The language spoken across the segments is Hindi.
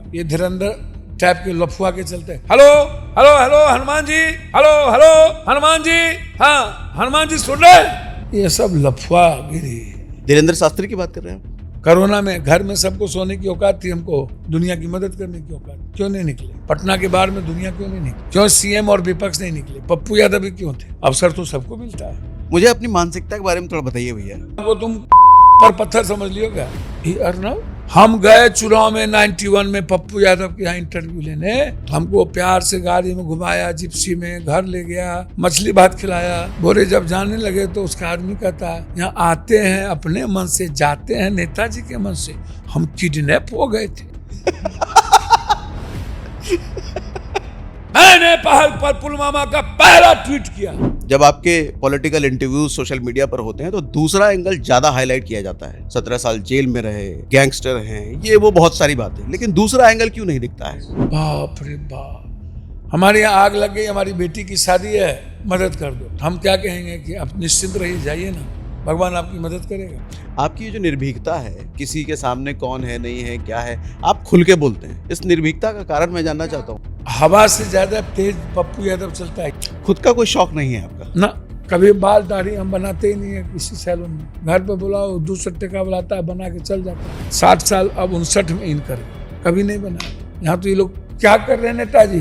ये धुरंधर टाइप के लफुआ के चलते हैं। Hello hello hello Hanuman ji, hello hello Hanuman ji, हाँ हनुमान जी सुन रहे। ये सब लफुआ गिरी। धीरेन्द्र शास्त्री की बात कर रहे हैं आप? कोरोना में घर में सबको सोने की औकात थी, हमको दुनिया की मदद करने की औकात, क्यों नहीं निकले? पटना के बाहर में दुनिया क्यों नहीं निकली? क्यों सीएम और विपक्ष नहीं निकले? पप्पू यादव भी क्यों थे? अवसर तो सबको मिलता है। मुझे अपनी मानसिकता के बारे में थोड़ा बताइए भैया। वो तुम पर पत्थर समझ लियो क्या? अर्नब, हम गए चुनाव में 91 में पप्पू यादव के यहाँ इंटरव्यू लेने। हमको प्यार से गाड़ी में घुमाया, जिप्सी में घर ले गया, मछली भात खिलाया। बोरे जब जाने लगे तो उसका आदमी कहता है यहाँ आते हैं अपने मन से, जाते हैं नेताजी के मन से। हम किडनैप हो गए थे। मैंने पहल पर पुलवामा का पहला ट्वीट किया। जब आपके पॉलिटिकल इंटरव्यूज सोशल मीडिया पर होते हैं तो दूसरा एंगल ज्यादा हाईलाइट किया जाता है। 17 साल जेल में रहे, गैंगस्टर हैं, ये वो बहुत सारी बातें, लेकिन दूसरा एंगल क्यों नहीं दिखता है? बाप रे बाप, हमारे यहाँ आग लग गई, हमारी बेटी की शादी है, मदद कर दो। हम क्या कहेंगे कि आप निश्चिंत रहिए, जाइए ना, भगवान आपकी मदद करेगा। आपकी ये जो निर्भीकता है, किसी के सामने कौन है नहीं है क्या है, आप खुल के बोलते हैं, इस निर्भीकता का कारण मैं जानना चाहता हूँ। हवा से ज्यादा तेज पप्पू यादव चलता है। खुद का कोई शौक नहीं है आपका? ना, कभी बाल दाढ़ी हम बनाते ही नहीं है किसी सैलून में। घर पे बुलाओ, 200 टका बुलाता है, बना के चल जाता है। 60 साल अब 59 में इन कर, कभी नहीं बना। यहाँ तो ये लोग क्या कर रहे हैं नेताजी?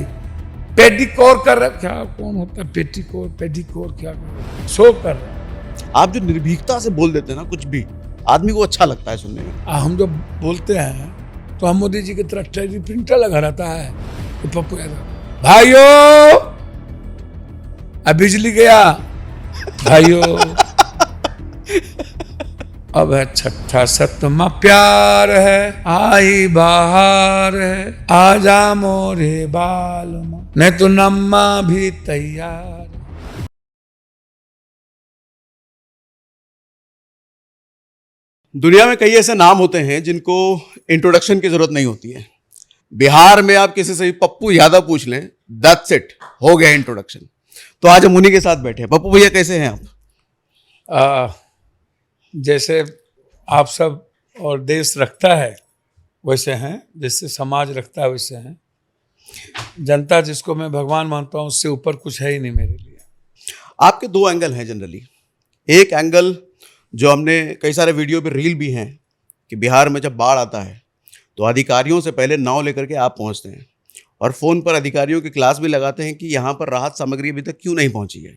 पेडिकोर कर रहे। क्या कौन होता है पेडिकोर? पेडिकोर क्या कर रहे? शो कर रहे हैं। आप जो निर्भीकता से बोल देते हैं ना कुछ भी, आदमी को अच्छा लगता है सुनने में। हम जो बोलते हैं तो हम मोदी जी की तरह टेरी प्रिंटर लगा रहता है कि पप्पू यादव भाइयों अब बिजली गया, भाइयों अब है छठा सतमा प्यार है, आई बाहर है, आजा मोरे बाल नहीं तो नम्मा भी तैयार। दुनिया में कई ऐसे नाम होते हैं जिनको इंट्रोडक्शन की जरूरत नहीं होती है। बिहार में आप किसी से भी पप्पू यादव पूछ लें, दैट्स इट, हो गया इंट्रोडक्शन। तो आज हम उन्हीं के साथ बैठे हैं। पप्पू भैया कैसे हैं आप? जैसे आप सब और देश रखता है वैसे हैं, जैसे समाज रखता है वैसे हैं। जनता जिसको मैं भगवान मानता हूँ उससे ऊपर कुछ है ही नहीं मेरे लिए। आपके दो एंगल हैं जनरली। एक एंगल जो हमने कई सारे वीडियो पे रील भी हैं कि बिहार में जब बाढ़ आता है तो अधिकारियों से पहले नाव लेकर के आप पहुंचते हैं और फ़ोन पर अधिकारियों की क्लास भी लगाते हैं कि यहाँ पर राहत सामग्री अभी तक क्यों नहीं पहुंची है।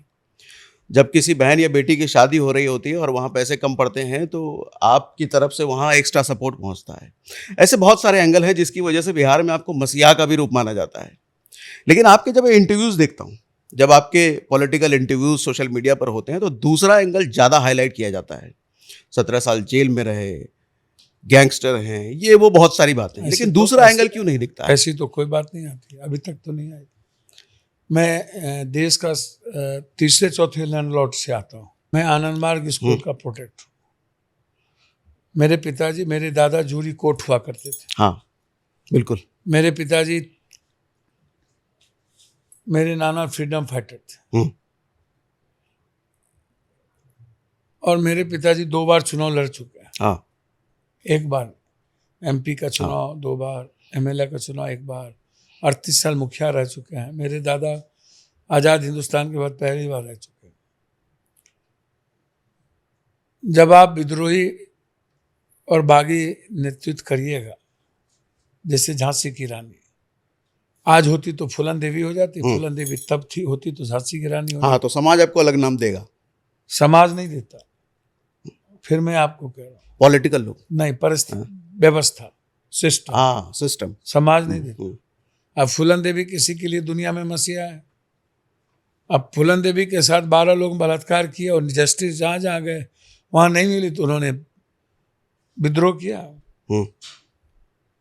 जब किसी बहन या बेटी की शादी हो रही होती है और वहाँ पैसे कम पड़ते हैं तो आपकी तरफ से वहाँ एक्स्ट्रा सपोर्ट पहुँचता है। ऐसे बहुत सारे एंगल हैं जिसकी वजह से बिहार में आपको मसीहा का भी रूप माना जाता है। लेकिन आपके जब इंटरव्यूज़ देखता हूँ, जब आपके पॉलिटिकल इंटरव्यूज सोशल मीडिया पर होते हैं तो दूसरा एंगल ज़्यादा हाईलाइट किया जाता है। 17 साल जेल में रहे, गैंगस्टर हैं, ये वो बहुत सारी बातें, लेकिन दूसरा एंगल क्यों नहीं दिखता? ऐसी तो कोई बात नहीं आती, अभी तक तो नहीं आई। मैं देश का तीसरे चौथे लैंडलॉर्ड से आता हूँ। मैं आनंद मार्ग स्कूल का प्रोटेक्ट हूँ। मेरे पिताजी, मेरे दादा जूरी कोट हुआ करते थे। हाँ बिल्कुल। मेरे पिताजी, मेरे नाना फ्रीडम फाइटर थे। और मेरे पिताजी 2 बार चुनाव लड़ चुके हैं। हाँ। एक बार एमपी का चुनाव, हाँ। 2 बार एमएलए का चुनाव, 1 बार 38 साल मुखिया रह चुके हैं। मेरे दादा आज़ाद हिंदुस्तान के बाद पहली बार रह चुके हैं। जब आप विद्रोही और बागी नेतृत्व करिएगा, जैसे झांसी की रानी, आज होती तो फूलन देवी हो जाती, फूलन देवी तब थी, होती तो झांसी की रानी हो। हाँ, तो समाज आपको अलग नाम देगा। समाज नहीं देता, फिर मैं आपको कह रहा हूँ पॉलिटिकल लोग नहीं, परिस्थिति, व्यवस्था, सिस्टम। हाँ, सिस्टम, समाज नहीं देता। अब फूलन देवी किसी के लिए दुनिया में मसीहा है। अब फूलन देवी के साथ 12 लोग बलात्कार किए और जस्टिस जहाँ जहाँ गए वहाँ नहीं मिली तो उन्होंने विद्रोह किया।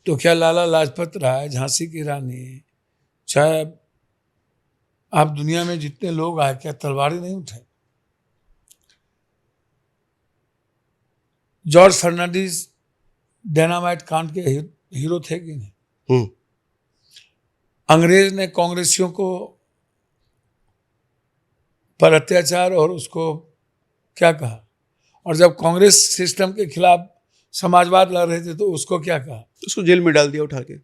तो क्या लाला लाजपत राय, झांसी की रानी, चाहे आप दुनिया में जितने लोग आए, क्या तलवारें नहीं उठाई? जॉर्ज फर्नांडिस डायनामाइट कांड के हीरो थे कि नहीं? अंग्रेज ने कांग्रेसियों को पर अत्याचार और उसको क्या कहा, और जब कांग्रेस सिस्टम के खिलाफ समाजवाद लड़ रहे थे तो उसको क्या कहा? उसको जेल में डाल दिया उठा के।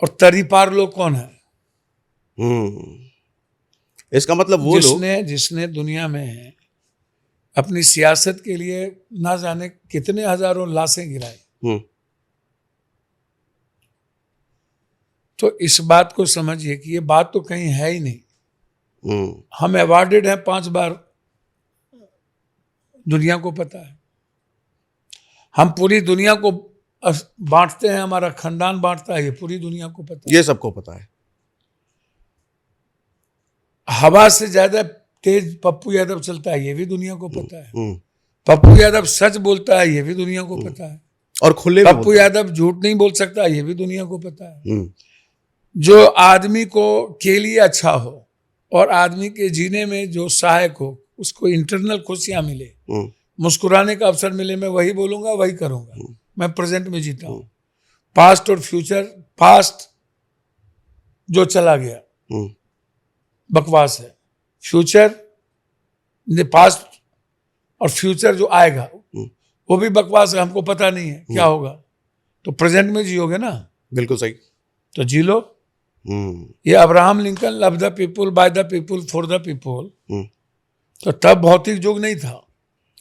और तरीपार लोग कौन है? इसका मतलब वो लोग जिसने दुनिया में अपनी सियासत के लिए ना जाने कितने हजारों लाशें गिराई। तो इस बात को समझिए कि ये बात तो कहीं है ही नहीं। हम अवार्डेड हैं 5 बार, दुनिया को पता है। हम पूरी दुनिया को बांटते हैं, हमारा खानदान बांटता है, ये पूरी दुनिया को पता है। ये सबको पता है। हवा से ज्यादा तेज पप्पू यादव चलता है, ये भी दुनिया को पता है। पप्पू यादव सच बोलता है, ये भी दुनिया को पता है। और खुले पप्पू यादव झूठ नहीं बोल सकता, ये भी दुनिया को पता है। जो आदमी को के लिए अच्छा हो और आदमी के जीने में जो सहायक हो, उसको इंटरनल खुशियां मिले, मुस्कुराने का अवसर मिले, मैं वही बोलूंगा, वही करूंगा। मैं प्रेजेंट में जीता हूं। पास्ट और फ्यूचर, पास्ट जो चला गया बकवास है। फ्यूचर, पास्ट और फ्यूचर जो आएगा वो भी बकवास है, हमको पता नहीं है क्या होगा। तो प्रेजेंट में जियोगे ना, बिल्कुल सही, तो जी लो। ये Abraham Lincoln, love the people, by the people, for the people. तो तब भौतिक युग नहीं था।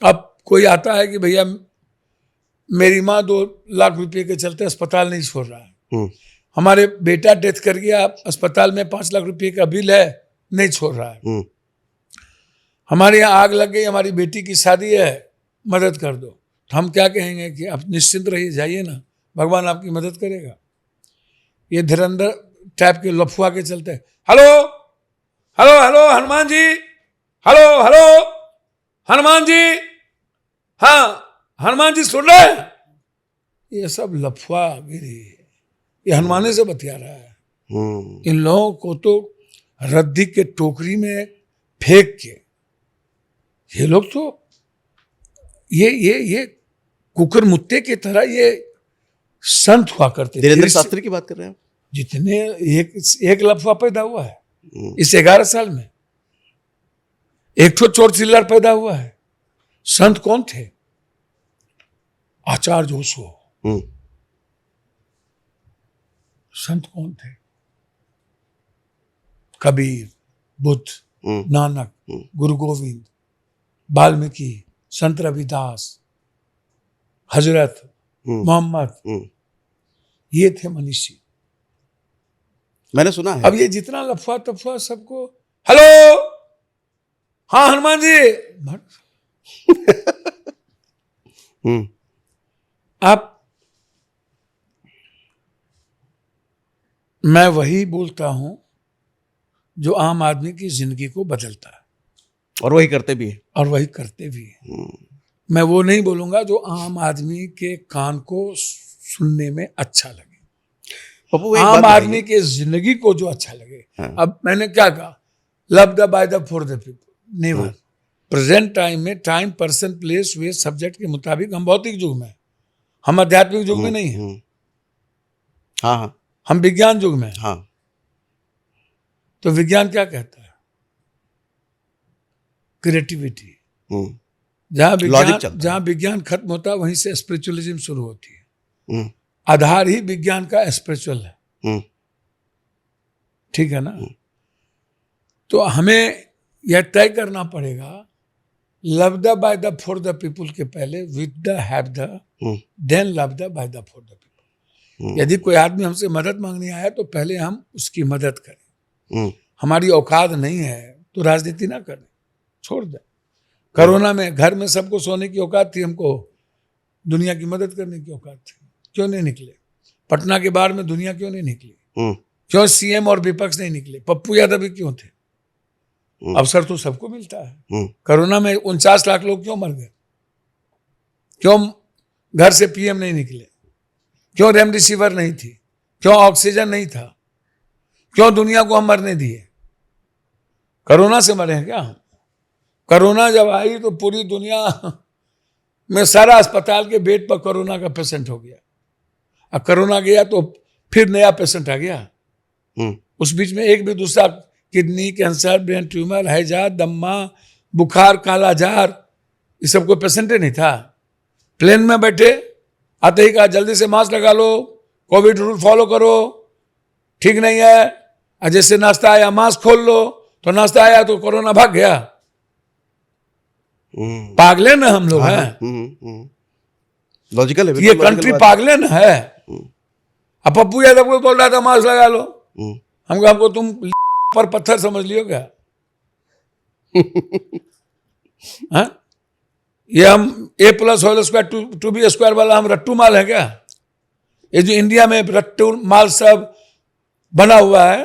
अब कोई आता है कि भैया मेरी माँ 2 लाख रुपए के चलते अस्पताल नहीं छोड़ रहा है, हमारे बेटा डेथ कर गया, अस्पताल में 5 लाख रुपए का बिल है, नहीं छोड़ रहा है, हमारे यहाँ आग लग गई, हमारी बेटी की शादी है, मदद कर दो। तो हम क्या कहेंगे कि आप निश्चिंत रहिए, जाइए ना, भगवान आपकी मदद करेगा। ये धुरंधर टाइप के लफुआ के चलते, hello hello hello Hanuman ji, hello hello Hanuman ji, हाँ हनुमान जी सुन रहे हैं, ये सब लफुआ गिरी, ये हनुमाने से बतिया रहा है। इन लोगों को तो रद्दी के टोकरी में फेंक के, ये लोग तो ये कुकर मुत्ते की तरह ये संत हुआ करते। धीरेन्द्र शास्त्री की बात कर रहे हैं आप? जितने एक लफुआ पैदा हुआ है इस 11 साल में, एक तो चोर चिल्लर पैदा हुआ है। संत कौन थे? आचार्य जोशो। संत कौन थे? कबीर, बुद्ध, नानक, गुरु गोविंद, वाल्मीकि, संत रविदास, हजरत मोहम्मद, ये थे मनीषी। मैंने सुना है। अब ये जितना लफुआ तफुआ सबको, हेलो हाँ हनुमान जी, आप, मैं वही बोलता हूं जो आम आदमी की जिंदगी को बदलता है, और वही करते भी है, और वही करते भी है। मैं वो नहीं बोलूंगा जो आम आदमी के कान को सुनने में अच्छा लगे, आम आदमी के जिंदगी को जो अच्छा लगे। हाँ। अब मैंने क्या कहा, love the by the for the people, never. Present time में टाइम, पर्सन, प्लेस, वे, सब्जेक्ट के मुताबिक हम भौतिक युग में, हम आध्यात्मिक युग में नहीं है। हाँ हाँ, हम विज्ञान युग में। हाँ। तो विज्ञान क्या कहता है? क्रिएटिविटी। जहां विज्ञान खत्म होता है वहीं से स्पिरिचुअलिज्म शुरू होती है। आधार ही विज्ञान का स्पिरिचुअल है, ठीक है ना? तो हमें यह तय करना पड़ेगा, love the by the for the people के पहले with the have the, then love the by the for the people. यदि कोई आदमी हमसे मदद मांगने आया तो पहले हम उसकी मदद करें। हमारी औकात नहीं है तो राजनीति ना करें, छोड़ दें। कोरोना में घर में सबको सोने की औकात थी, हमको दुनिया की मदद करने की औकात थी, क्यों नहीं निकले? पटना के बाहर में दुनिया क्यों नहीं निकली? क्यों सीएम और विपक्ष नहीं निकले? पप्पू यादव भी क्यों थे? अवसर तो सबको मिलता है। कोरोना में 49 लाख लोग क्यों मर गए? क्यों घर से पीएम नहीं निकले? क्यों रेमडेसिविर नहीं थी? क्यों ऑक्सीजन नहीं था? क्यों दुनिया को हम मरने दिए? कोरोना से मरे हैं क्या हम? कोरोना जब आई तो पूरी दुनिया में सारा अस्पताल के बेड पर कोरोना का पेशेंट हो गया। अब कोरोना गया तो फिर नया पेशेंट आ गया। उस बीच में एक भी दूसरा किडनी कैंसर, ब्रेन ट्यूमर, हैजा, दम्मा, बुखार, काला जार, ये सब कोई पेशेंट ही नहीं था। प्लेन में बैठे आते ही कहा जल्दी से मास्क लगा लो, कोविड रूल फॉलो करो, ठीक नहीं है। और जैसे नाश्ता आया मास्क खोल लो, तो नाश्ता आया तो कोरोना भाग गया। पागले ना हम लोग हैं। लॉजिकल है, ये कंट्री पागले ना है। अब पप्पू यादव को बोल रहा था मास्क लगा लो, हमको तुम पर पत्थर समझ लियो क्या? हाँ? ये हम A+² 2B² वाला हम रट्टू माल है क्या? ये जो इंडिया में रट्टू माल सब बना हुआ है,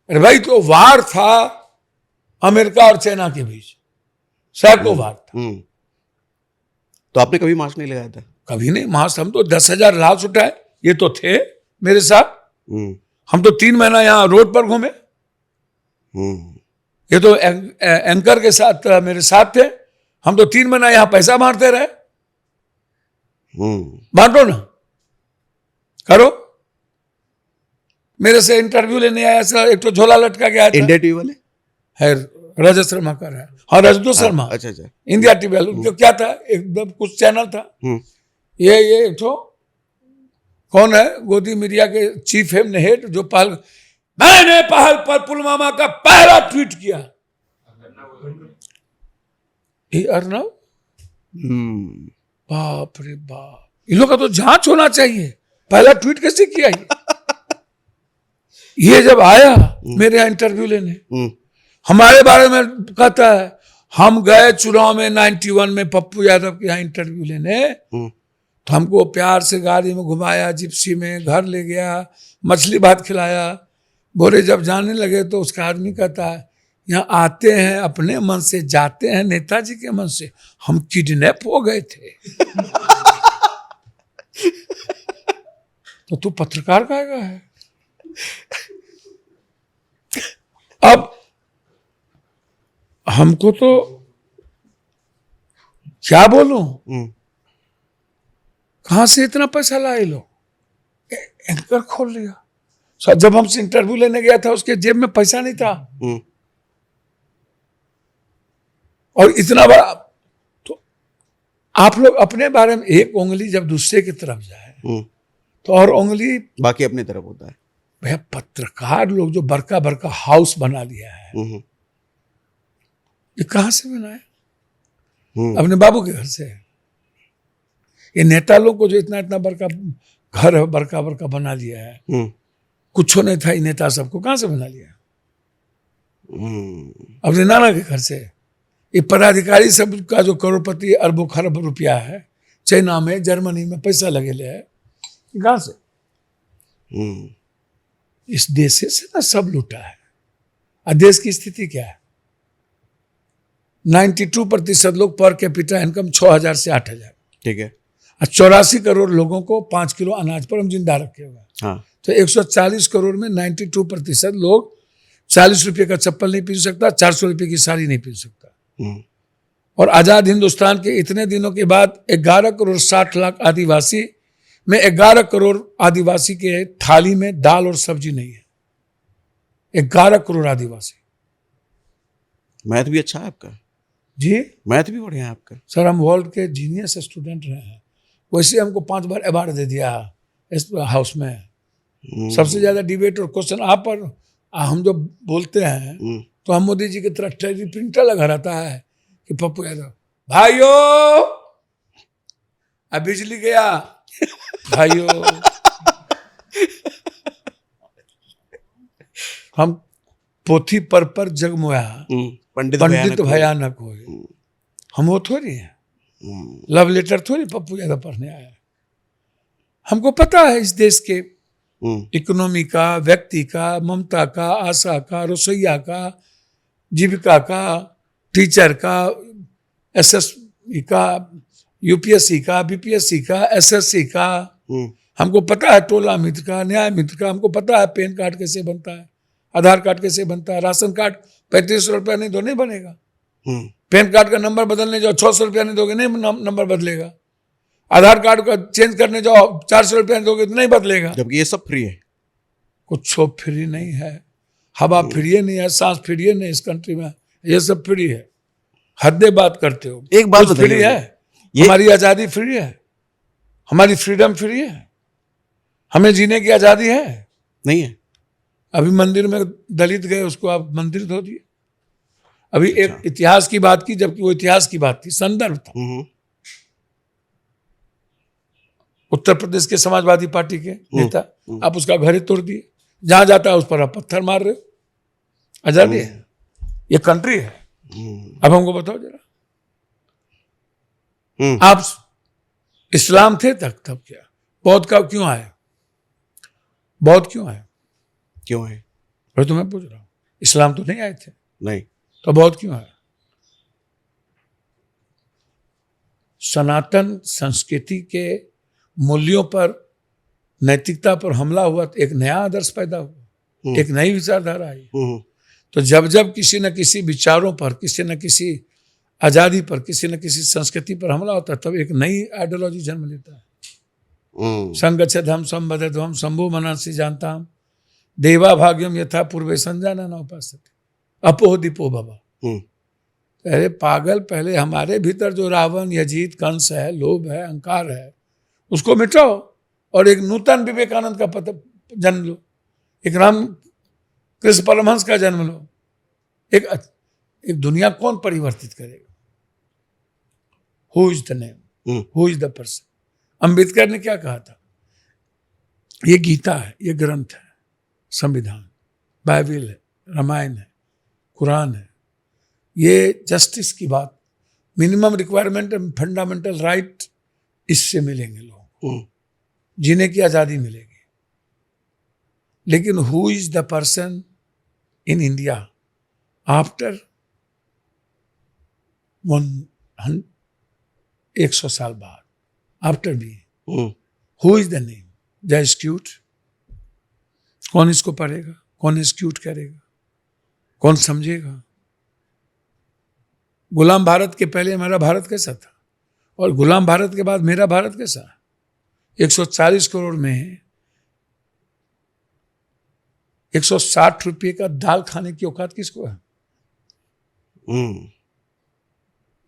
अरे भाई तो वार था अमेरिका और चाइना के बीच, सैकड़ों वार था। तो आपने कभी मास्क नहीं लगाया था? कभी नहीं। मास्क हम तो 10,000 लाश उठाए, ये तो थे मेरे साथ। हम तो 3 महीना यहाँ रोड पर घूमे। ये तो एंकर के साथ मेरे साथ थे। हम तो 3 महीना यहाँ पैसा मारते रहे। बांटो ना, करो। मेरे से इंटरव्यू लेने आया सर, एक तो झोला लटका गया था। इंडिया टीवी वाले है, रजत शर्मा का है। हाँ, रजत शर्मा। अच्छा अच्छा। इंडिया टीवी वाले, उनका क्या था, एकदम कुछ चैनल था। ये एक तो कौन है, गोदी मीडिया के चीफ हेड, जो मैंने पहल पर पुलवामा का पहला ट्वीट किया। अर्नव, बाप रे बाप, इन लोग का तो जांच होना चाहिए। पहला ट्वीट कैसे किया ये जब आया मेरे यहाँ इंटरव्यू लेने, हमारे बारे में कहता है। हम गए चुनाव में 91 में पप्पू यादव के यहाँ इंटरव्यू लेने, तो हमको प्यार से गाड़ी में घुमाया, जिप्सी में घर ले गया, मछली भात खिलाया। बोले जब जाने लगे तो उसका आदमी कहता है, यहाँ आते हैं अपने मन से, जाते हैं नेताजी के मन से। हम किडनैप हो गए थे। तो तू पत्रकार का है। अब हमको तो क्या बोलूं, कहां से इतना पैसा लाए लोग? एंकर खोल लिया। जब हमसे इंटरव्यू लेने गया था, उसके जेब में पैसा नहीं था। और इतना बड़ा, तो आप लोग अपने बारे में एक उंगली जब दूसरे की तरफ जाए तो और उंगली बाकी अपनी तरफ होता है। भैया पत्रकार लोग जो बड़का बड़का हाउस बना लिया है, ये कहां से बनाया? अपने बाबू के घर से। ये नेता लोग को जो इतना इतना बड़का घर है, बड़का बड़का बना लिया है, कुछ नहीं था। ये नेता सबको कहां से बना लिया? अपने नाना के घर से। ये पदाधिकारी सब का जो करोड़पति अरबों खरब रुपया है, चाइना में, जर्मनी में पैसा लगे ले है, कहां से? इस देश से ना सब लूटा है। और देश की स्थिति क्या है? 92% लोग पर कैपिटा इनकम 6,000 से 8,000। ठीक है। 84 करोड़ लोगों को 5 किलो अनाज पर हम जिंदा रखे हुए। हाँ। तो 140 करोड़ में 92% लोग 40 रुपये का चप्पल नहीं पहन सकता, 400 रुपये की साड़ी नहीं पहन सकता। और आजाद हिंदुस्तान के इतने दिनों के बाद 11 करोड़ 60 लाख आदिवासी में 11 करोड़ आदिवासी के थाली में दाल और सब्जी नहीं है। 11 करोड़ आदिवासी। मैथ भी अच्छा है आपका जी, मैथ भी बढ़िया है आपका। सर हम वर्ल्ड के जीनियस स्टूडेंट रहे हैं, वैसे हमको 5 बार अवार्ड दे दिया इस हाउस में। सबसे ज्यादा डिबेट और क्वेश्चन आप पर हम जो बोलते हैं तो हम मोदी जी की तरह टेरी प्रिंटर लगा रहता है कि पप्पू यादव भाइयों अब बिजली गया, भाइयों हम पोथी पर जगमोया, पंडित भयानक हो। हम वो थोड़ी है, लव लेटर थोड़ी पप्पू यादव पढ़ने आया। हमको पता है इस देश के इकोनॉमी का, व्यक्ति का, ममता का, आशा का, रसोईया का, जीविका का, टीचर का, एसएससी का, यूपीएससी का, बीपीएससी का, एसएससी का। हमको पता है टोला मित्र का, न्याय मित्र का। हमको पता है पैन कार्ड कैसे बनता है, आधार कार्ड कैसे बनता है, राशन कार्ड 3500 रुपया नहीं दो नहीं बनेगा। पैन कार्ड का नंबर बदलने जाओ 600 रुपया नहीं दोगे नहीं नंबर बदलेगा। आधार कार्ड का चेंज करने जाओ 400 रुपया दोगे तो नहीं बदलेगा। जबकि ये सब फ्री है। कुछ फ्री नहीं है। हवा फ्री नहीं है, सांस फ्री नहीं इस कंट्री में। ये सब फ्री है। हद बात करते हो। एक बात फ्री है, हमारी आजादी फ्री है, हमारी फ्रीडम फ्री है, हमें जीने की आजादी है। नहीं है। अभी मंदिर में दलित गए, उसको आप मंदिर धो दिए। अभी एक अच्छा। इतिहास की बात की, जबकि वो इतिहास की बात थी, संदर्भ था। उत्तर प्रदेश के समाजवादी पार्टी के नेता, आप उसका घर ही तोड़ दिए, जहां जाता है उस पर आप पत्थर मार रहे हो। आजादी है, ये कंट्री है। अब हमको बताओ जरा, आप इस्लाम थे तब क्या बौद्ध का क्यों आए? बौद्ध क्यों आए? क्यों है? और तो मैं पूछ रहा हूं, इस्लाम तो नहीं आए थे, नहीं। तो बौद्ध क्यों आए? सनातन संस्कृति के मूल्यों पर, नैतिकता पर हमला हुआ तो एक नया आदर्श पैदा हुआ, एक नई विचारधारा आई। तो जब जब किसी न किसी विचारों पर, किसी न किसी आजादी पर, किसी न किसी संस्कृति पर हमला होता है, तब एक नई आइडियोलॉजी जन्म लेता है। संगच्छध्वम संबद्धध्वम शंभु मनांसि जानताम देवा भाग्यम यथा पूर्वे संजाना न उपासते अपोह दीपो भवा। अरे पागल, पहले हमारे भीतर जो रावण, यजीत, कंस है, लोभ है, अहंकार है, उसको मिटाओ और एक नूतन विवेकानंद का जन्म लो, एक राम कृष्ण परमहंस का जन्म लो। एक दुनिया कौन परिवर्तित करेगा? Who is the name, who is the person? Ambedkar ने क्या कहा था? ये गीता है, ये ग्रंथ है, संविधान, बाइबल है, रामायण है, कुरान है, ये जस्टिस की बात, मिनिमम रिक्वायरमेंट, फंडामेंटल राइट, इससे मिलेंगे लोगों को, जीने की आजादी मिलेगी। लेकिन who is the person in India after 100 साल बाद, after B, who is the name? The acute? कौन इसको पढ़ेगा? कौन एक्यूट करेगा? कौन समझेगा? गुलाम भारत के पहले हमारा भारत कैसा था, और गुलाम भारत के बाद मेरा भारत कैसा? 140 करोड़ में 160 रुपये का दाल खाने की औकात किसको है?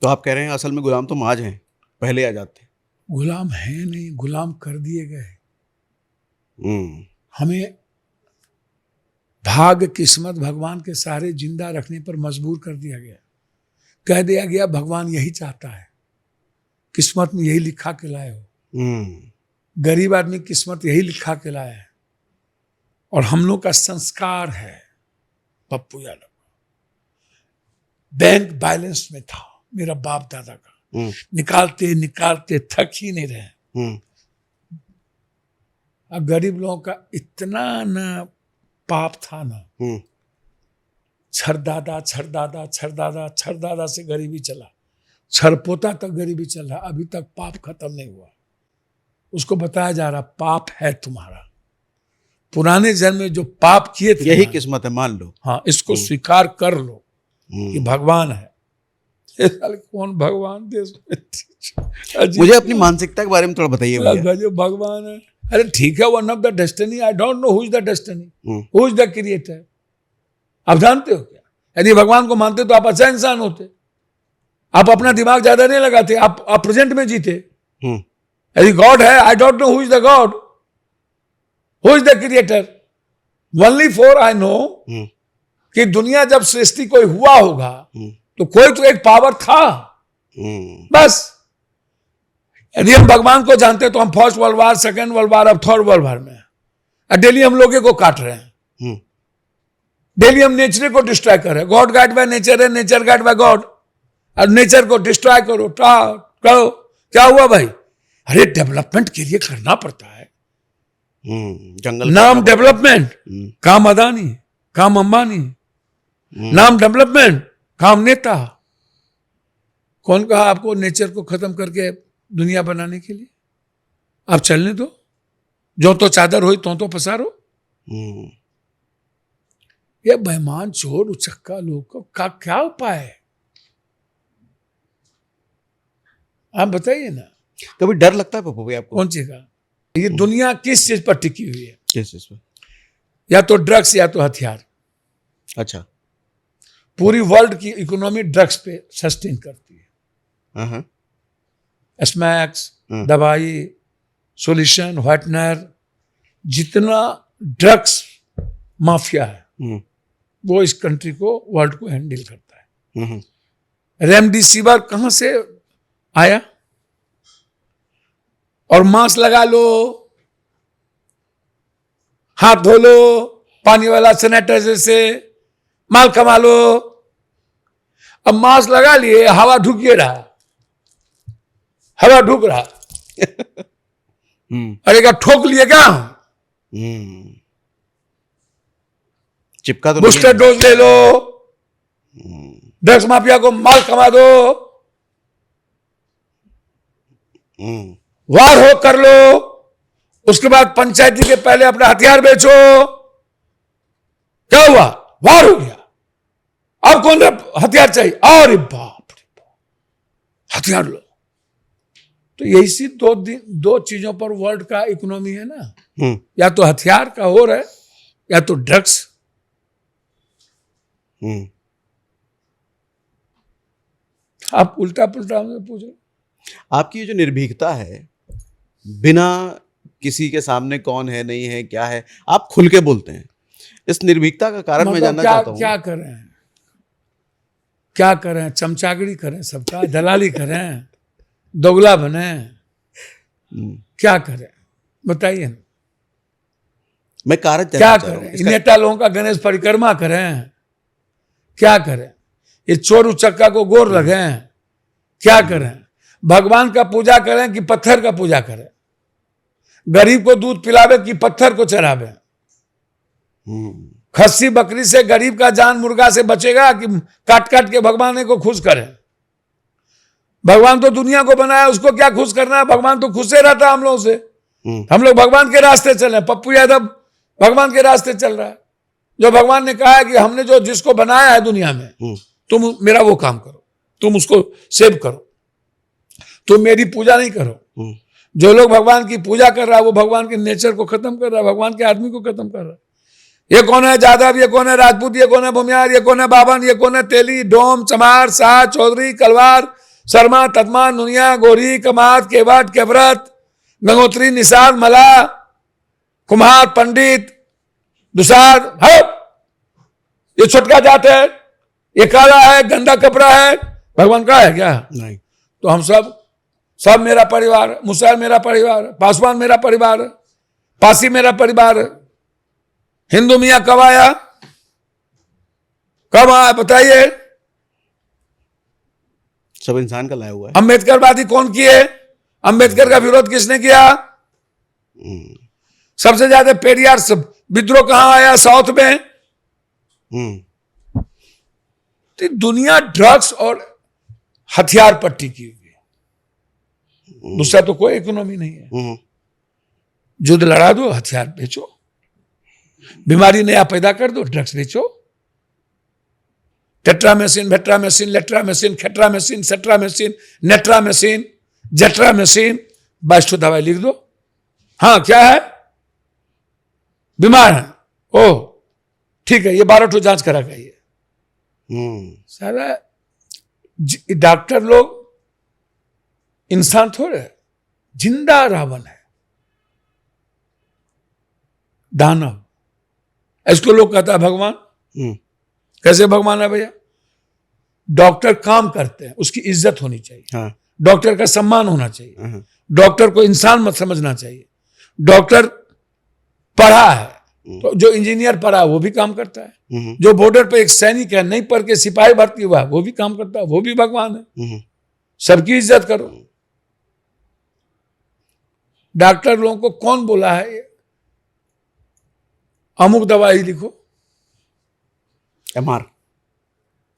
तो आप कह रहे हैं असल में गुलाम तो आज हैं, पहले आ जाते। गुलाम है नहीं, गुलाम कर दिए गए। हमें भाग्य, किस्मत, भगवान के सहारे जिंदा रखने पर मजबूर कर दिया गया। कह दिया गया भगवान यही चाहता है, किस्मत में यही लिखा के लाए हो। गरीब आदमी किस्मत यही लिखा के लाया है, और हम लोग का संस्कार है। पप्पू यादव बैंक बैलेंस में था मेरा बाप दादा का, निकालते निकालते थक ही नहीं रहे। अब गरीब लोगों का इतना ना पाप था ना, छरदादा छरदादा छरदादा छरदादा से गरीबी चला, छरपोता तक गरीबी चल रहा, अभी तक पाप खत्म नहीं हुआ। उसको बताया जा रहा पाप है तुम्हारा, पुराने जन्म में जो पाप किए थे, यही किस्मत है, मान लो। हाँ, इसको स्वीकार कर लो कि भगवान है। कौन भगवान देश में? मुझे अपनी मानसिकता के बारे में थोड़ा बताइए भैया। भगवान है, अरे ठीक है, one of the destiny, I don't know who is the destiny, who is the creator. आप जानते हो क्या? यदि भगवान को मानते तो आप अच्छा इंसान होते, आप अपना दिमाग ज्यादा नहीं लगाते, आप प्रेजेंट में जीते। यदि गॉड है, I don't know who is the God, who is the creator, only for I know कि दुनिया जब सृष्टि कोई हुआ होगा तो कोई तो एक पावर था, बस। यदि हम भगवान को जानते तो हम first world war, second world war, अब थर्ड वर्ल्ड वार में, डेली हम लोगों को काट रहे हैं, डेली हम नेचर को डिस्ट्रॉय कर रहे हैं। गॉड गाइड बाय नेचर है, नेचर गाइड बाय गॉड, और नेचर को डिस्ट्रॉय करो, करो। क्या हुआ भाई? अरे डेवलपमेंट के लिए करना पड़ता है, जंगल नाम डेवलपमेंट, काम अदानी, काम अंबानी, नाम डेवलपमेंट, काम नेता। कौन कहा आपको नेचर को खत्म करके दुनिया बनाने के लिए? आप चलने दो, जो तो चादर हो तो पसारो। ये बेईमान चोर उचक्का लोग का क्या उपाय है? आप बताइए ना। कभी डर लगता है पप्पू भाई आपको? कौन चीज का? ये दुनिया किस चीज पर टिकी हुई है? किस चीज पर? या तो ड्रग्स या तो हथियार। अच्छा। पूरी वर्ल्ड की इकोनॉमी ड्रग्स पे सस्टेन करती है। स्मैक्स, दवाई, सोल्यूशन, व्हाइटनर, जितना ड्रग्स माफिया है, वो इस कंट्री को, वर्ल्ड को हैंडल करता है। रेमडेसिविर कहां से आया? और मास्क लगा लो, हाथ धो लो पानी वाला सैनिटाइजर से, माल कमा लो। अब मास्क लगा लिए, हवा ढुक रहा, हवा ढुक रहा। अरे क्या ठोक लिए क्या? चिपका तो बूस्टर डोज ले लो, ड्रग्स माफिया को माल कमा दो, वार हो कर लो, उसके बाद पंचायती के पहले अपना हथियार बेचो। क्या हुआ? वार हो गया। अब कौन हथियार चाहिए? अरे बाप रे बाप, हथियार लो। तो यही सी दो चीजों पर वर्ल्ड का इकोनॉमी है ना, या तो हथियार का हो रहा है या तो ड्रग्स। आप उल्टा पुल्टा हमसे पूछो। आपकी ये जो निर्भीकता है, बिना किसी के सामने कौन है नहीं है क्या है, आप खुल के बोलते हैं, इस निर्भीकता का कारण मैं जानना चाहता हूँ। क्या करें, क्या करें? चमचागिरी करें, सबका दलाली करें, दोगला बने, क्या करें बताइए ना। मैं कारण क्या करें? नेता लोगों का गणेश परिक्रमा करें, क्या करें? ये चोर उचक्का को गोर लगें, क्या करें? भगवान का पूजा करें कि पत्थर का पूजा करें? गरीब को दूध पिलावे कि पत्थर को चरावे? खस्सी बकरी से गरीब का जान मुर्गा से बचेगा कि काट काट के भगवान को खुश करें? भगवान तो दुनिया को बनाया, उसको क्या खुश करना है? भगवान तो खुश से रहता है हम लोगों से। हम लोग भगवान के रास्ते चले। पप्पू यादव भगवान के रास्ते चल रहा है। जो भगवान ने कहा है कि हमने जो जिसको बनाया है दुनिया में, तुम मेरा वो काम करो, तुम उसको सेव करो, तुम मेरी पूजा नहीं करो। जो लोग भगवान की पूजा कर रहा है वो भगवान के नेचर को खत्म कर रहा है, भगवान के आदमी को खत्म कर रहा है। ये कौन है यादव, ये कौन है राजपूत, ये कौन है भूमियार, ये कौन है बावन, ये कौन है तेली, डोम, चमार, शाह, चौधरी, कलवार, शर्मा, तदमा, नुनिया, गोरी, कमात, केवट, केवरत, गंगोत्री, निषाद, मला, कुम्हार, पंडित, दुसार, ये छोटका जात है, ये काला है, गंदा कपड़ा है, भगवान का है क्या? नहीं। तो हम सब मेरा परिवार, मुसैर मेरा परिवार, पासवान मेरा परिवार, पासी मेरा परिवार। हिंदू मियां कब आया? कब आया बताइए? सब इंसान का लाया हुआ है। अंबेडकरवादी कौन किए? अंबेडकर का विरोध किसने किया? सबसे ज्यादा पेरियार विद्रोह कहां आया? साउथ में। तो दुनिया ड्रग्स और हथियार पर टिकी हुई है, दूसरा तो कोई इकोनॉमी नहीं है। युद्ध लड़ा दो, हथियार बेचो, बीमारी नया पैदा कर दो, ड्रग्स बेचो। टेट्रामेसिन, वेट्रामेसिन, लेट्रामेसिन, खेट्रामेसिन, सेट्रामेसिन, नेट्रामेसिन, जेट्रामेसिन, 22 दवाई लिख दो। हाँ क्या है? बीमार है, ओह ठीक है, ये 12 जांच करा गई है। सारा डॉक्टर लोग इंसान थोड़े, जिंदा रावण है, दानव। इसको लोग कहता है भगवान। कैसे भगवान है भैया? डॉक्टर काम करते हैं, उसकी इज्जत होनी चाहिए। हाँ। डॉक्टर का सम्मान होना चाहिए। डॉक्टर को इंसान मत समझना चाहिए। डॉक्टर पढ़ा है तो जो इंजीनियर पढ़ा वो भी काम करता है। जो बॉर्डर पे एक सैनिक है, नहीं पढ़ के सिपाही भर्ती हुआ वो भी काम करता है, वो भी भगवान है। सबकी इज्जत करो। डॉक्टर लोगों को कौन बोला है अमुक दवाई लिखो?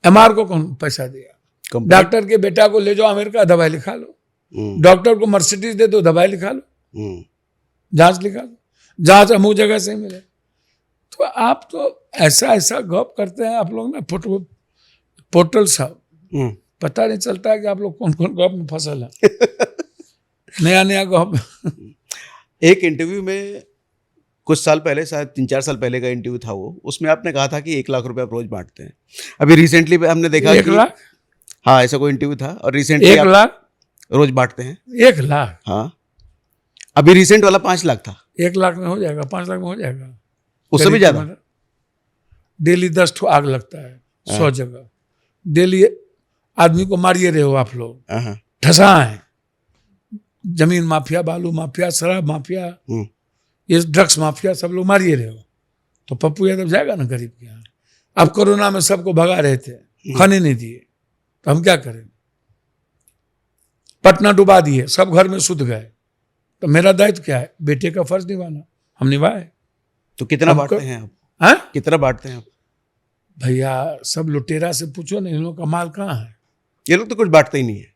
एमआर को कौन पैसा दिया? डॉक्टर के बेटा को ले जाओ अमेरिका, दवाई लिखा लो। डॉक्टर को मर्सिडीज दे दो, दवाई लिखा लो, जांच लिखा लो, जांच अमुक जगह से मिले। तो आप तो ऐसा गप करते हैं आप लोग ना, पोर्टल साहब, पता नहीं चलता है कि आप लोग कौन कौन गप में फसल है। नया गप। एक इंटरव्यू में कुछ साल पहले, शायद 3-4 साल पहले का इंटरव्यू था वो, उसमें आपने कहा था कि 1 लाख रुपए आप रोज बांटते हैं। अभी रिसेंटली हमने देखा 1 लाख? हाँ, ऐसा कोई इंटरव्यू था। और रिसेंटली 1 लाख रोज बांटते हैं। 1 लाख? हाँ, अभी रिसेंट वाला 5 लाख था। 1 लाख में हो जाएगा, 5 लाख में हो जाएगा। उससे भी ज्यादा? डेली 10 ठो आग लगता है 100 जगह, डेली आदमी को मारिए रहे हो आप लोग, ठसा है, जमीन माफिया, बालू माफिया, शराब माफिया, ये ड्रग्स माफिया, सब लोग मारिए रहे हो, तो पप्पू यादव जाएगा ना गरीब के यहाँ। अब कोरोना में सबको भगा रहे थे, खाने नहीं दिए, तो हम क्या करें? पटना डुबा दिए, सब घर में सुध गए, तो मेरा दायित्व क्या है? बेटे का फर्ज निभाना, हम निभाए। तो कितना बांटते हैं आप? हाँ? कितना बांटते हैं आप? भैया सब लुटेरा से पूछो ना, इन लोगों का माल कहाँ है? ये लोग तो कुछ बांटते ही नहीं है।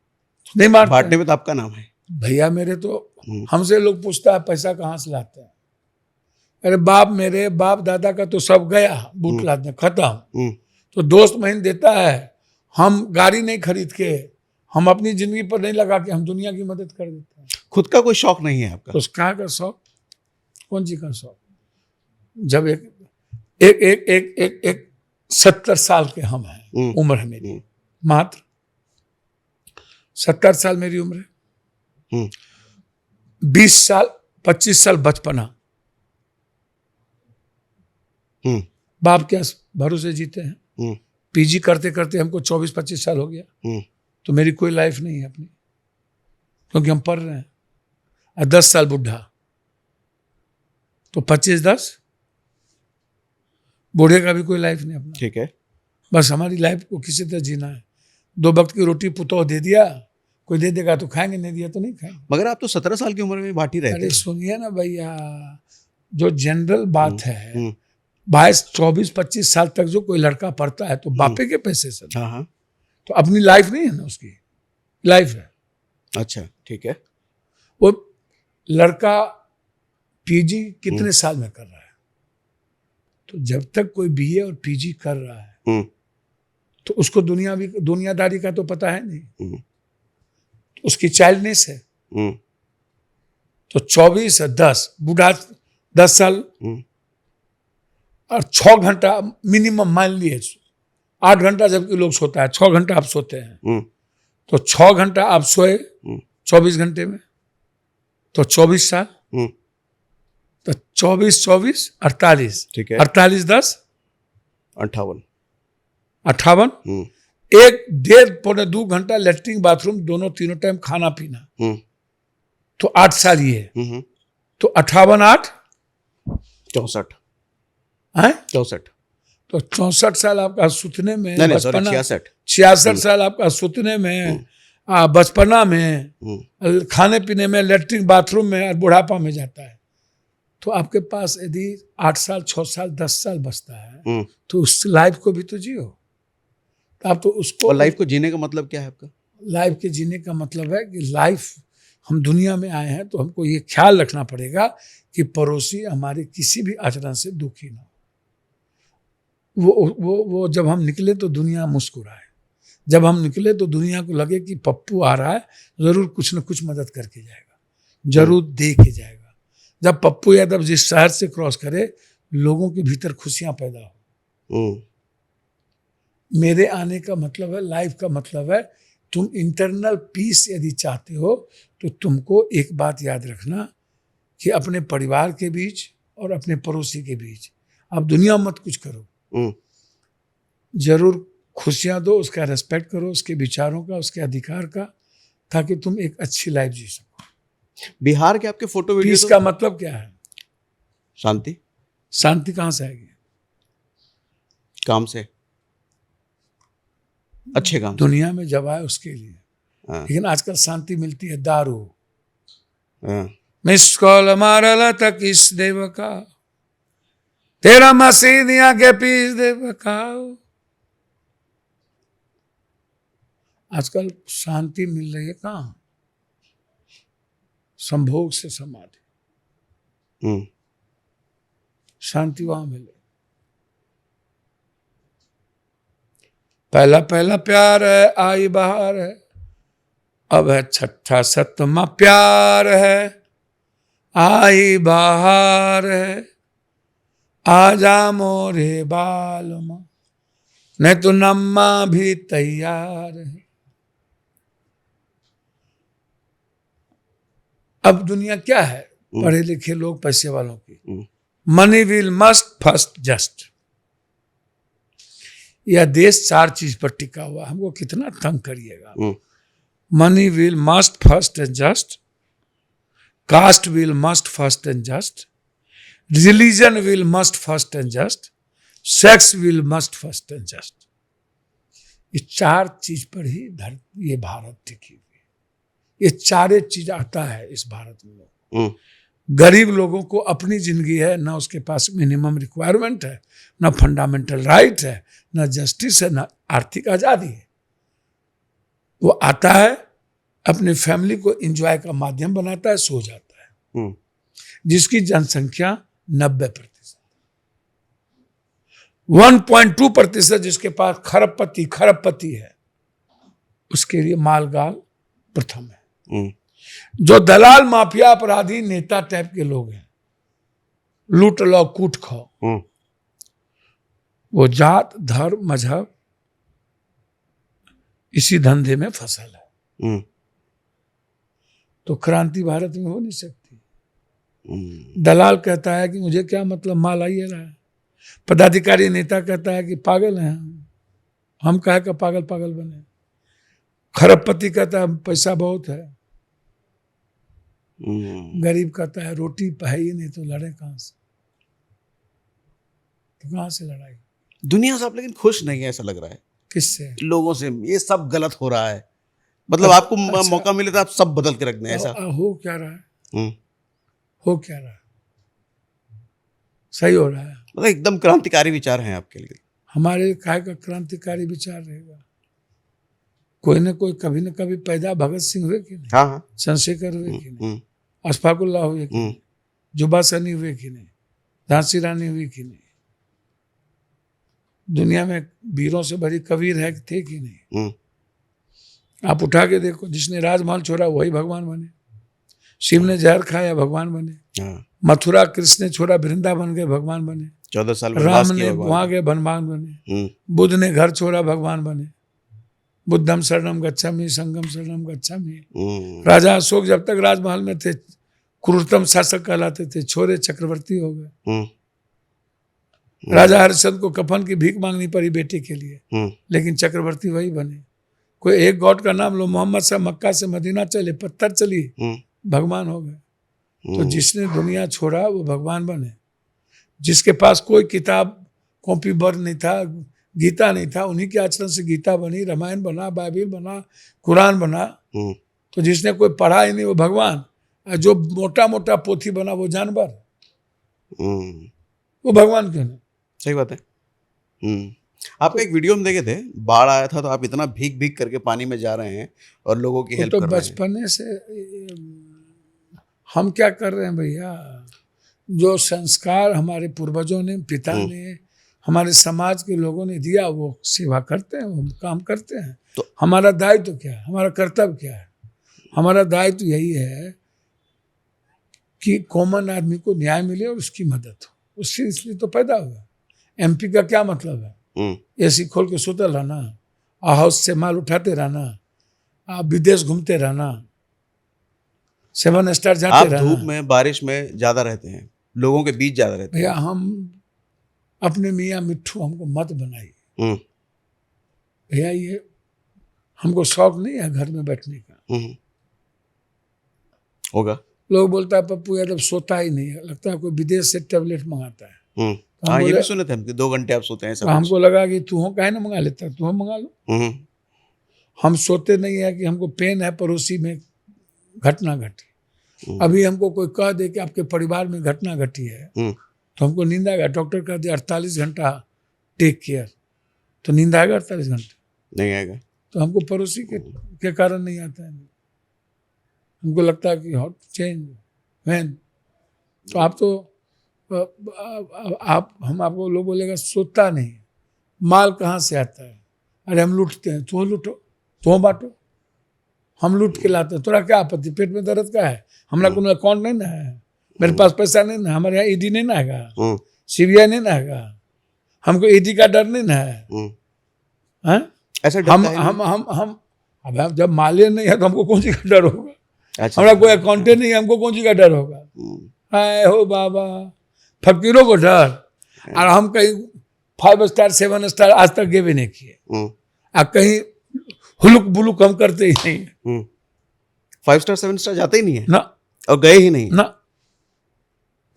नहीं बांटते। बांटने में तो आपका नाम है भैया। मेरे तो हमसे लोग पूछता है पैसा कहाँ से लाते हैं? अरे बाप, मेरे बाप दादा का तो सब गया बूट लादने, खत्म। तो दोस्त महीन देता है, हम गाड़ी नहीं खरीद के, हम अपनी जिंदगी पर नहीं लगा के, हम दुनिया की मदद कर देते हैं। खुद का कोई शौक नहीं है आपका? तो कहाँ का शौक? कौन सी का शौक? जब एक 70 साल के हम हैं, उम्र है मेरी, मात्र 70 साल मेरी उम्र है। 20 साल 25 साल बचपना बाप के भरोसे जीते हैं। पीजी करते करते हमको 24-25 साल हो गया, तो मेरी कोई लाइफ नहीं है अपनी, क्योंकि हम पढ़ रहे हैं। 10 साल बुढ़ा, तो 25-10 बूढ़े का भी कोई लाइफ नहीं अपना। ठीक है। बस हमारी लाइफ को किसी तरह जीना है। 2 वक्त की रोटी पुतौ दे दिया, कोई दे देगा तो खाएंगे, नहीं दिया तो नहीं खाएंगे। मगर आप तो 17 साल की उम्र में बांट ही रहे थे। अरे सुनिए ना भैया, जो जनरल बात है, 22-24-25 साल तक जो कोई लड़का पढ़ता है तो बापे के पैसे से, तो अपनी लाइफ नहीं है ना, उसकी लाइफ है। अच्छा, ठीक है। वो लड़का पीजी कितने साल में कर रहा है? तो जब तक कोई बीए और पीजी कर रहा है तो उसको दुनियादारी का तो पता है नहीं, तो उसकी चाइल्डनेस है। तो 24-10 बूढ़ा 10 साल और 6 घंटा मिनिमम, मान लिए 8 घंटा जबकि लोग सोता है, 6 घंटा आप सोते हैं, तो 6 घंटा आप सोए 24 घंटे में, तो 24 साल, तो 24-24 48, ठीक है। 48-10 58, 58, 1-1.5-2 घंटा लेटरिन बाथरूम दोनों तीनों टाइम खाना पीना, तो 8 साल ये है। तो 58-8 64 है, 64, तो 64 साल आपका सुतने में, नहीं सॉरी 66 साल आपका सुतने में, बचपना में, खाने पीने में, लेटरिन बाथरूम में, और बुढ़ापा में जाता है। तो आपके पास यदि 8 साल 6 साल 10 साल बचता है, तो उस लाइफ को भी तो जियो। तो आप तो उसको, और लाइफ को जीने का मतलब क्या है आपका? लाइफ के जीने का मतलब है कि लाइफ, हम दुनिया में आए हैं तो हमको ये ख्याल रखना पड़ेगा कि पड़ोसी हमारे किसी भी आचरण से दुखी ना हो। वो जब हम निकले तो दुनिया मुस्कुराए, जब हम निकले तो दुनिया को लगे कि पप्पू आ रहा है, जरूर कुछ न कुछ मदद करके जाएगा, जरूर दे के जाएगा। जब पप्पू यादव जिस शहर से क्रॉस करे, लोगों के भीतर खुशियां पैदा हो। मेरे आने का मतलब है, लाइफ का मतलब है, तुम इंटरनल पीस यदि चाहते हो तो तुमको एक बात याद रखना कि अपने परिवार के बीच और अपने पड़ोसी के बीच आप दुनिया मत कुछ करो, जरूर खुशियां दो, उसका रेस्पेक्ट करो, उसके विचारों का, उसके अधिकार का, ताकि तुम एक अच्छी लाइफ जी सको। बिहार के आपके फोटो वीडियो, पीस का मतलब क्या है? शांति। शांति कहाँ से आएगी? काम से, अच्छे काम। दुनिया में जब आए उसके लिए, लेकिन आजकल शांति मिलती है दारू। मिस कॉल मारला तक इस देव का, तेरा मसीनिया के पीस देव का। आजकल शांति मिल रही है कहाँ? संभोग से समाधि, शांति वहां मिले। पहला पहला प्यार है, आई बहार है, अब है 6ठा 7वां प्यार है, आई बहार है, आजा मोरे बालमा, नहीं तो नम्मा भी तैयार है। अब दुनिया क्या है? पढ़े लिखे लोग, पैसे वालों की, money will must first just. यह देश 4 चीज पर टिका हुआ, हमको कितना तंग करिएगा। Money will must first and just, caste will must first and just, religion will must first and just, sex will must first and just. ये 4 चीज पर ही ये भारत टिकी हुई है। ये 4 चीज आता है इस भारत में। गरीब लोगों को अपनी जिंदगी है, ना उसके पास मिनिमम रिक्वायरमेंट है, ना फंडामेंटल राइट है, ना जस्टिस है, ना आर्थिक आजादी है। वो आता है, अपनी फैमिली को एंजॉय का माध्यम बनाता है, सो जाता है। जिसकी जनसंख्या 90%, 1.2% जिसके पास खरबपति है, उसके लिए मालगाल प्रथम है। जो दलाल माफिया अपराधी नेता टाइप के लोग हैं, लूट लो कूट खाओ, वो जात धर्म मजहब इसी धंधे में फसल है। तो क्रांति भारत में हो नहीं सकती। दलाल कहता है कि मुझे क्या मतलब, माल आइए रहा है। पदाधिकारी नेता कहता है कि पागल हैं हम कहे का पागल बने। खरबपति कहता है पैसा बहुत है। गरीब कहता है रोटी है ही नहीं तो लड़े कहां से, तो कहां से लड़ाई। दुनिया से आप लेकिन खुश नहीं है, ऐसा लग रहा है। किससे? लोगों से। ये सब गलत हो रहा है, मतलब आपको मौका मिले तो आप सब बदल के रख दें, ऐसा हो क्या रहा है? हो क्या रहा है? सही हो रहा है? मतलब एकदम क्रांतिकारी विचार हैं आपके लिए। हमारे काय का क्रांतिकारी विचार रहेगा? कोई न कोई कभी न कभी पैदा भगत सिंह हुए कि नहीं? हाँ। चंद्रशेखर हुए कि नहीं? अशफाकुल्लाह हुए कि नहीं? जुबा सनी हुए कि नहीं? झांसी रानी हुई कि नहीं? दुनिया में वीरों से भरी कबीर है थे कि नहीं? आप उठा के देखो, जिसने राजमहल छोड़ा वही भगवान बने। शिव ने जहर खाया भगवान बने। मथुरा कृष्ण ने छोड़ा वृंदावन गए भगवान बने। 14 साल राम ने वहां गए भगवान बने। बुद्ध ने घर छोड़ा भगवान बने। बुद्धम शरणम गच्छामि संगम शरणम गच्छामि। राजा अशोक जब तक राजमहल में थे क्रूरतम शासक कहलाते थे, छोरे चक्रवर्ती हो गए। राजा हरिश्चंद्र को कफन की भीख मांगनी पड़ी बेटे के लिए, लेकिन चक्रवर्ती वही बने। कोई एक गॉड का नाम लो, मोहम्मद साहब मक्का से मदीना चले, पत्थर चली, भगवान हो गए। तो जिसने दुनिया छोड़ा वो भगवान बने। जिसके पास कोई किताब कॉपी बर नहीं था, गीता नहीं था, उन्हीं के आचरण से गीता बनी, रामायण बना, बाइबिल बना, कुरान बना। तो जिसने कोई पढ़ा ही नहीं वो भगवान, जो मोटा मोटा पोथी बना वो जानवर, वो भगवान क्यों नहीं? सही बात है। आप एक वीडियो में देखे थे, बाढ़ आया था तो आप इतना भीग भीग करके पानी में जा रहे हैं और लोगों की हेल्प कर रहे हैं। बचपने से हम क्या कर रहे हैं भैया, जो संस्कार हमारे पूर्वजों ने, पिता ने, हमारे समाज के लोगों ने दिया, वो सेवा करते हैं, वो काम करते हैं। तो हमारा दायित्व क्या है, हमारा कर्तव्य क्या है? हमारा दायित्व यही है कि कॉमन आदमी को न्याय मिले और उसकी मदद हो। उससे इसलिए तो पैदा हुआ। एमपी का क्या मतलब है? एसी खोल के सुतल रहना, हाउस से माल उठाते रहना, आप विदेश घूमते रहना, 7 स्टार जाते रहना। धूप में बारिश में ज्यादा रहते हैं, लोगों के बीच ज्यादा रहते हैं। भैया हम अपने मियाँ मिट्ठू हमको मत बनाइए भैया, ये हमको शौक नहीं है घर में बैठने का। होगा लोग बोलता है पप्पू यादव सोता ही नहीं है, लगता है कोई विदेश से टैबलेट मंगाता है। हाँ, ये भी सुने थे हम कि 2 घंटे आप सोते हैं। तो हमको लगा कि तू हो काहे ना मंगा लेता, तू हो मंगा लो। हम सोते नहीं है कि हमको पेन है, पड़ोसी में घटना घटी। अभी हमको कोई कह दे कि आपके परिवार में घटना घटी है तो हमको नींद आएगा। डॉक्टर कह दिया 48 घंटा टेक केयर, तो नींद आएगा 48 घंटे? नहीं आएगा। तो हमको पड़ोसी के कारण नहीं आता है। हमको लगता है कि हॉट चेंज वैन। तो आप तो हम आपको लोग बोलेगा सोता नहीं, माल कहाँ से आता है? अरे हम लूटते हैं, तुम लूटो, तुम बांटो, हम लूट के लाते हैं, थोड़ा क्या आपत्ति? पेट में दर्द का है, हमारा कोनो अकाउंट नहीं ना है, मेरे पास पैसा नहीं ना, हमारे यहाँ ईडी नहीं ना है, सीबीआई नहीं ना है, हमको ईडी का डर नहीं ना है। ऐसा हम अब जब मालिया नहीं है तो हमको कौन सी का डर होगा? हमारा कोई अकाउंटेंट नहीं है, हमको कौन सी का डर होगा? हाय हो बाबा, फकीरों को डर। और हम कहीं 5 स्टार 7 स्टार आज तक गए भी नहीं किए। आप कहीं हुलुक बुलुक हम करते ही नहीं 5 स्टार 7 स्टार जाते ही नहीं है ना और गए ही नहीं। ना।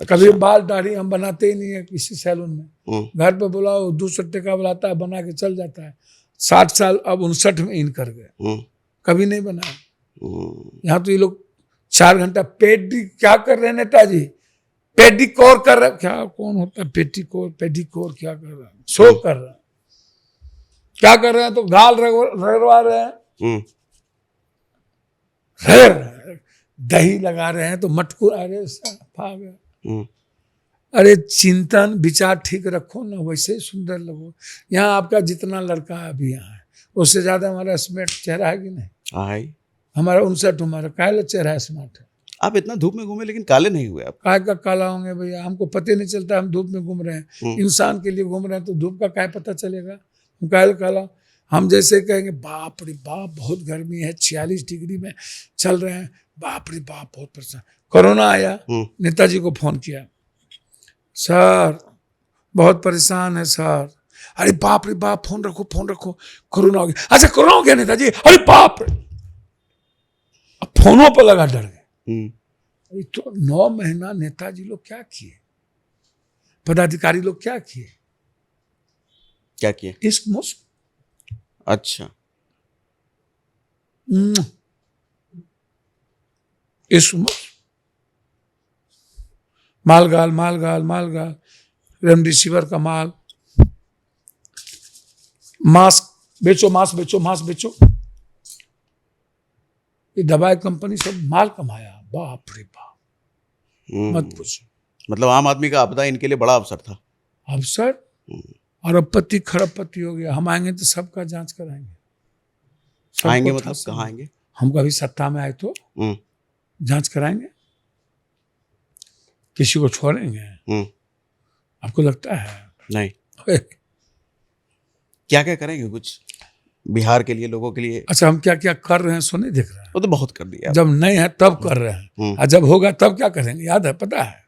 कभी बाल दाढ़ी हम बनाते ही नहीं है किसी सैलून में। घर पे बुलाओ 200 टका बुलाता है, बना के चल जाता है। 60 साल अब 59 में इन कर गए, कभी नहीं बनाया। यहाँ तो ये लोग 4 घंटा क्या कर रहे हैं नेताजी? पेडिकोर कर रहे, क्या कौन होता है पेडिकोर क्या कर रहा है? शो कर रहा है। क्या कर रहे हैं? तो गाल रगड़वा रहे हैं, दही लगा रहे हैं तो मटकू आ रहे। अरे चिंतन विचार ठीक रखो ना, वैसे ही सुंदर लगो। यहाँ आपका जितना लड़का अभी यहाँ है उससे ज्यादा हमारा स्मार्ट चेहरा है कि नहीं? हमारा 59 हमारा काला चेहरा है, स्मार्ट है। आप इतना धूप में घूमे लेकिन काले नहीं हुए आप। काय का काला होंगे भैया? हमको पता नहीं चलता हम धूप में घूम रहे हैं। इंसान के लिए घूम रहे हैं तो धूप का क्या पता चलेगा? हम काला काला, हम जैसे कहेंगे बाप रे बाप बहुत गर्मी है, 46 डिग्री में चल रहे हैं, बाप रे बाप बहुत परेशान। कोरोना आया, नेताजी को फोन किया, सर बहुत परेशान है सर। अरे बाप रे बाप, फोन रखो कोरोना हो गया। अच्छा कोरोना हो गया नेताजी? अरे बाप रे, अब फोनों पर लगा डर गए। तो 9 महीना नेताजी लोग क्या किए, पदाधिकारी लोग क्या किए? इश्क मुश्क। अच्छा, इश्क मुश्क, मालगाल, रेमडेसिविर का माल, मास्क बेचो। ये दवाई कंपनी सब माल कमाया, बाप रे बाप, मत पूछो। मतलब आम आदमी का आपदा इनके लिए बड़ा अवसर था। अवसर, अरबपति खरबपति हो गया। हम आएंगे तो सबका जांच कराएंगे। आएंगे मतलब कहाँ आएंगे? हम कभी सत्ता में आए तो जांच कराएंगे, किसी को छोड़ेंगे? आपको लगता है? नहीं। क्या करेंगे कुछ बिहार के लिए, लोगों के लिए? अच्छा, हम क्या कर रहे हैं सो नहीं देख रहे हैं? वो तो बहुत कर दिया। जब नहीं है तब कर रहे हैं, और जब होगा तब क्या करेंगे? याद है, पता है?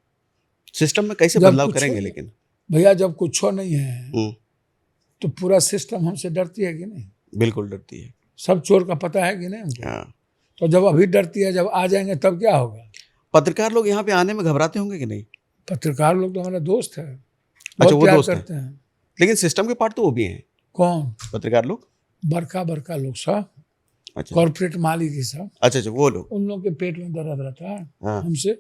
सिस्टम में कैसे बदलाव करेंगे? लेकिन भैया जब कुछ नहीं है तो पूरा सिस्टम हमसे डरती है कि नहीं? बिल्कुल डरती है। सब चोर का पता है कि नहीं? तो जब अभी डरती है, जब आ जाएंगे तब क्या होगा? पत्रकार लोग यहाँ पे आने में घबराते होंगे कि नहीं? पत्रकार लोग तो हमारा दोस्त है, अच्छा, वो दोस्त करते हैं। लेकिन सिस्टम के पार्ट तो वो भी हैं। कौन? पत्रकार लोग, बड़का लोग सब। अच्छा, कॉर्पोरेट मालिक ही सब। अच्छा, वो लोग, उन लोग के पेट में दर्द रहता है हमसे।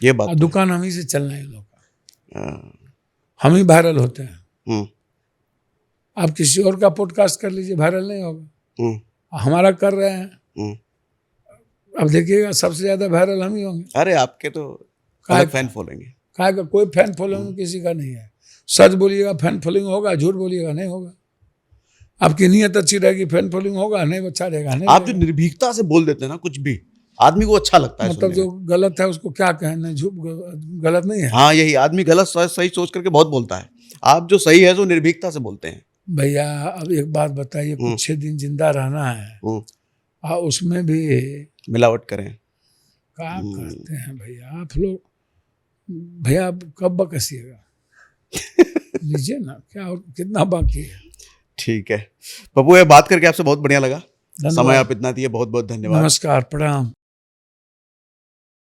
ये बात। दुकान हम ही से चलना है इन लोग का, हम ही वायरल होते हैं। आप किसी और का पॉडकास्ट कर लीजिए, वायरल नहीं होगा। हमारा कर रहे हैं, अब देखिएगा सबसे ज्यादा वायरल हम ही होंगे। अरे आपके तो अलग फैन फॉलोइंग है। का कोई फैन फॉलोइंग किसी का नहीं है। सच बोलिएगा फैन फॉलोइंग होगा, झूठ बोलिएगा नहीं होगा। आपकी नीयत अच्छी रहेगी, फैन फॉलोइंग होगा, नहीं अच्छा रहेगा। नहीं आप जो निर्भीकता से बोल देते हैं ना कुछ भी, आदमी को अच्छा लगता है। मतलब जो गलत है उसको क्या कहना, झूठ गलत नहीं है। हाँ, यही आदमी गलत सही सोच करके बहुत बोलता है। आप जो सही है तो निर्भीकता से बोलते हैं। भैया अब एक बात बताइए, कुछ 6 दिन जिंदा रहना है, उसमें भी मिलावट करें, क्या करते हैं भैया आप लोग? भैया कब बकसिएगा? लीजिए ना, क्या और कितना बाकी है? ठीक है पप्पू, ये बात करके आपसे बहुत बढ़िया लगा। समय आप इतना दिए, बहुत बहुत धन्यवाद। नमस्कार, प्रणाम।